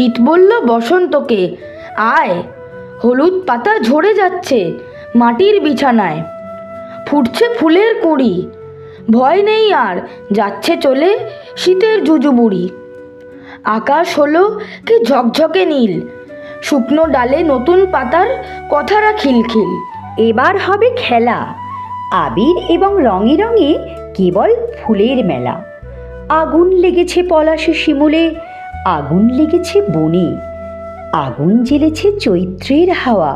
শীত বলল বসন্তকে, আয়, হলুদ পাতা ঝরে যাচ্ছে মাটির বিছানায়, ফুটছে ফুলের কুঁড়ি, ভয় নেই আর, যাচ্ছে চলে শীতের জুজুবুড়ি। আকাশ হলো কি ঝকঝকে নীল, শুকনো ডালে নতুন পাতার কথারা খিলখিল। এবার হবে খেলা, আবির এবং রঙে রঙে কেবল ফুলের মেলা। আগুন লেগেছে পলাশে শিমুলে, আগুন লেগেছে বনে, আগুন জ্বেলেছে চৈত্রের হাওয়া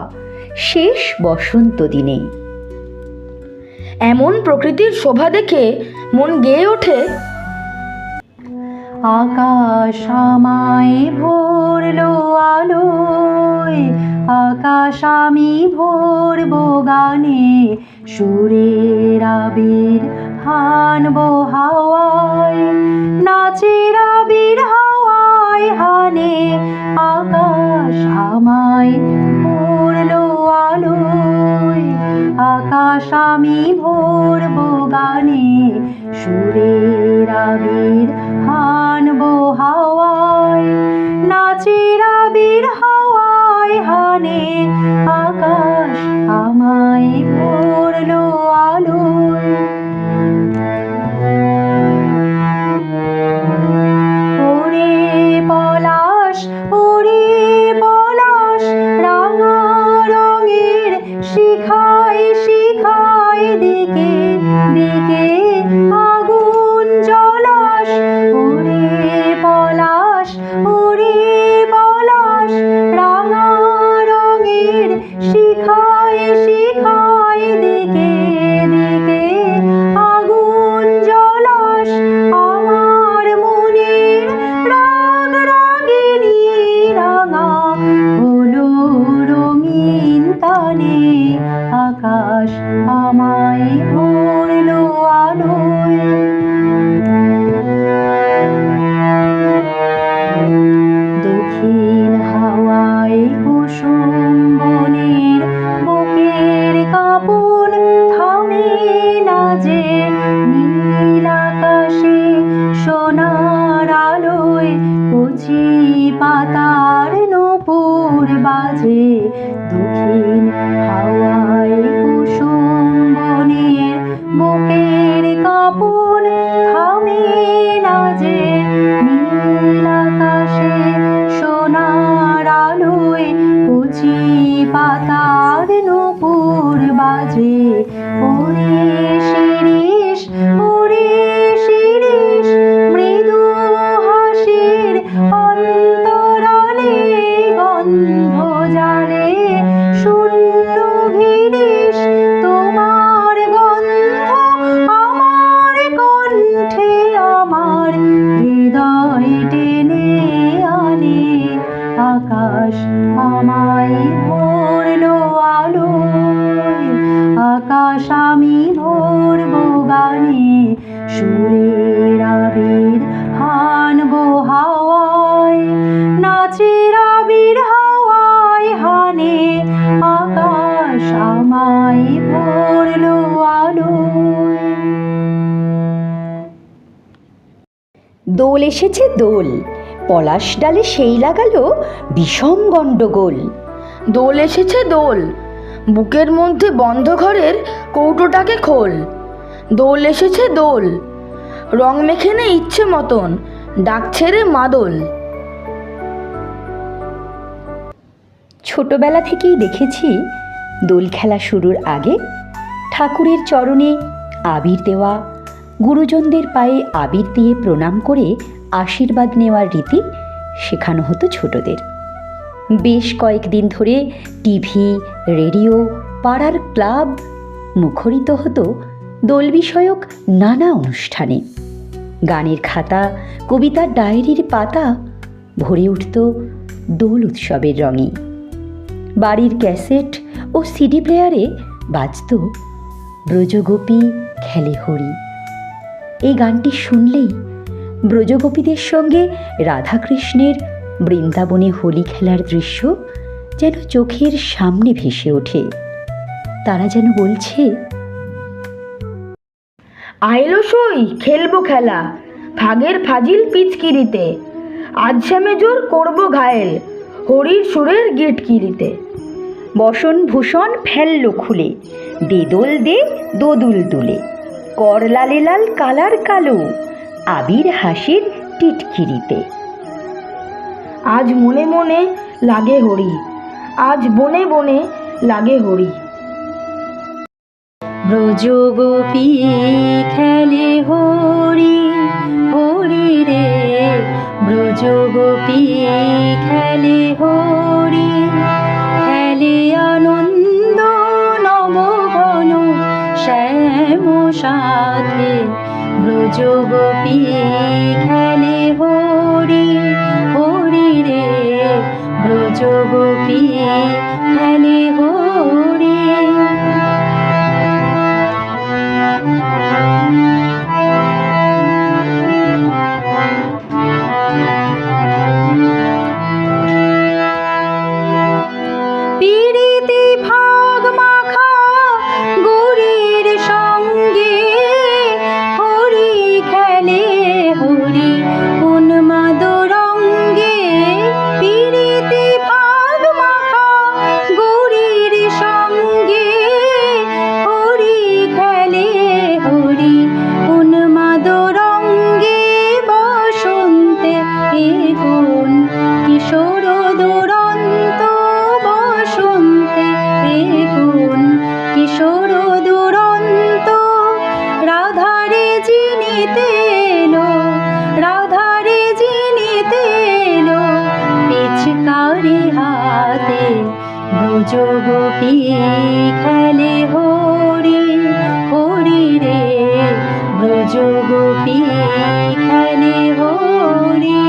শেষ বসন্ত দিনে। এমন প্রকৃতির শোভা দেখে মন গেয়ে ওঠে, আকাশ আমায় ভরলো আলোয়, আকাশ আমি ভরবো গানে, সুরের আবির হানবো হাওয়ায়, নাচের আবির হাওয়ায় হানে। আকাশ আমায় ভরলো আলোয়, আকাশ আমি ভরবো গানে, সুরের আবির হানবো হাওয়ায়, নাচের আবির হাওয়ায় হানে। আকাশ আমায় ভরলো আলোয়। ওরে পলাশ, ওরে পলাশ, রাঙা রঙের শিখায় শিখায় দিকে দিকে আগুন জলাস। ওরে পলাশ, ওরে পলাশ, রাঙা রঙের শিখায় শিখায় দিকে দিকে আগুন জলাস। আমার মনের রাগ রাগিনী রাঙা হলো রঙিন তানে। আকাশ আমায় ভরলো আলোয়। দক্ষিণ হাওয়ায় কুসুম বনের বুকের কাঁপন থামে না যে, নীল আকাশে সোনার আলোয় কচি পাতার নূপুর বাজে। দক্ষিণ হাওয়ায় কুসুম বনের বুকের কাঁপন থামে না যে, নীল আকাশে সোনার আলোয় কচি পাতার নূপুর বাজে। ওরে শিরিষ, ওরে শিরিষ, মৃদু হাসির অন্তরালে গন্ধ জালে শূন্য ভিড়িস। তোমার গন্ধ আমার কণ্ঠে আমার হৃদয় টেনে আনে। আকাশ আমায় ভরলো আলোয়, আকাশ আমি ভরবো গানে, সুরের আবির হানবো হাওয়ায়, নাচের আবির হাওয়ায় হানে। আকাশ আমায় ভরলো আলোয়। দোল এসেছে দোল, পলাশ ডালে সেই লাগালো বিষম গণ্ডগোল। দোল এসেছে দোল, বুকের মধ্যে বন্ধ ঘরের কৌটোটাকে খোল। দোল এসেছে দোল, রং মেখে নে ইচ্ছে মতন, ডাকছে রে মাদল। ছোটবেলা থেকেই দেখেছি দোল খেলা শুরুর আগে ঠাকুরের চরণে আবির দেওয়া, গুরুজনদের পায়ে আবির দিয়ে প্রণাম করে আশীর্বাদ নেওয়ার রীতি শেখানো হতো ছোটদের। বেশ কয়েকদিন ধরে টিভি, রেডিও, পাড়ার ক্লাব মুখরিত হতো দোল বিষয়ক নানা অনুষ্ঠানে। গানের খাতা, কবিতার ডায়েরির পাতা ভরে উঠত দোল উৎসবের রঙে। বাড়ির ক্যাসেট ও সিডি প্লেয়ারে বাজত ব্রজগোপী খেলে হরি। এই গানটি শুনলেই ব্রজগোপীদের সঙ্গে রাধাকৃষ্ণের বৃন্দাবনে হোলি খেলার দৃশ্য যেন চোখের সামনে ভেসে ওঠে। তারা যেন বলছে, আইলো সই খেলবো খেলা, ফাগের ফাজিল পিচকিরিতে, আজ শ্যামেজোর করব ঘায়েল হরির সুরের গিটকিরিতে। বসন ভূষণ ফেললো খুলে, দে দোল দে দোদুল দুলে, কর লালে লাল কালার কালো, আবির হাসির টিটকিরিতে। আজ মনে মনে লাগে হরি, আজ বনে বনে লাগে হরি। ব্রজ গোপী খেলে হরি হরি রে, ব্রজ গোপী খেলে হরি, খেলে আনন্দ নবঘন শ্যাম সাথে, ব্রজ গোপী খেলে হরি হরি রে, ব্রজ গোপী খেলে হরি। পিরিতি ভাগ মাখা গৌরীর সঙ্গে, হরি খেলে হরি উন্মাদ রঙ্গে, পিরিতি ভাগ মাখা গৌরীর সঙ্গে, হরি খেলে হরি উন্মাদ রঙ্গে, বসন্তে এগুন কিশোর দুরন্ত, বসন্তে এগুন কিশোর দুরন্ত, রাধারে জিনিতে এলো, রাধারে জিনিতে এলো, পিচকারি হাতে, ব্রজ গোপী খেলে হরি হরি রে, ব্রজ গোপী খেলে হরি।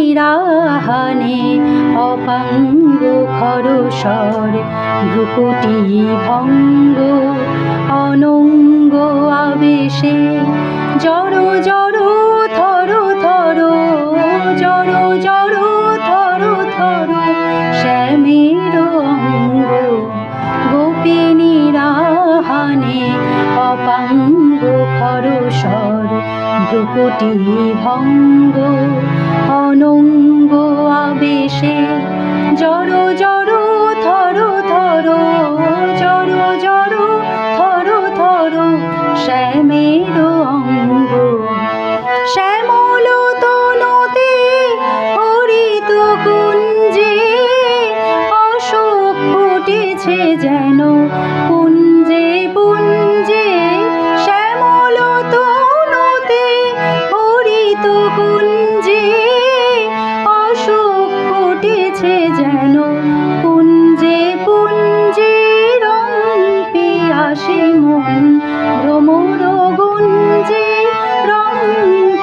গোপিনীরাহানে অপাঙ্গ খরস্বর, ভ্রুকুটি ভঙ্গ অনঙ্গ আবেশে, জড় জড় থর থর, জড় জড় থর থর শ্যামের অঙ্গ, গোপিনীরাহানে অপাঙ্গ খরস্বর, ভ্রুকুটি ভঙ্গ অনঙ্গ আবেশে, জড় জড় থর থর, জড় জড় থর থর শ্যামের অঙ্গ, শ্যামল তনুতে হরিত কুঞ্জে, অশোক ফুটেছে যেন পুঞ্জে পুঞ্জে, শ্যামল তনুতে হরিত কুঞ্জে, অশোক ফুটেছে যেন পুঞ্জে পুঞ্জে, রং পিয়াসে মন ভ্রমর গুঞ্জে, রং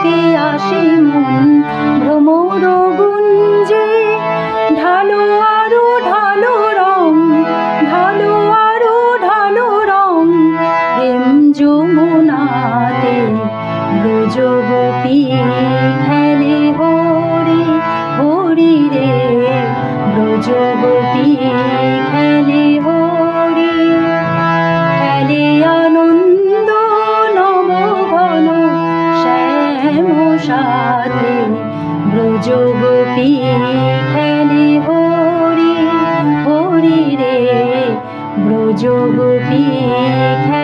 পিয়াসে মন ভ্রমর গুঞ্জে, ঢালো আরো ঢালো রং, ঢালো আরো ঢালো রং, প্রেম যমুনাতে, ব্রজ গোপী খেলে হরি হরি রে, ব্রজ গোপী খেলে হরি, খেলে আনন্দ নবঘন শ্যাম সাথে, ব্রজ গোপী খেলে হরি হরি রে, ব্রজ গোপী খেলে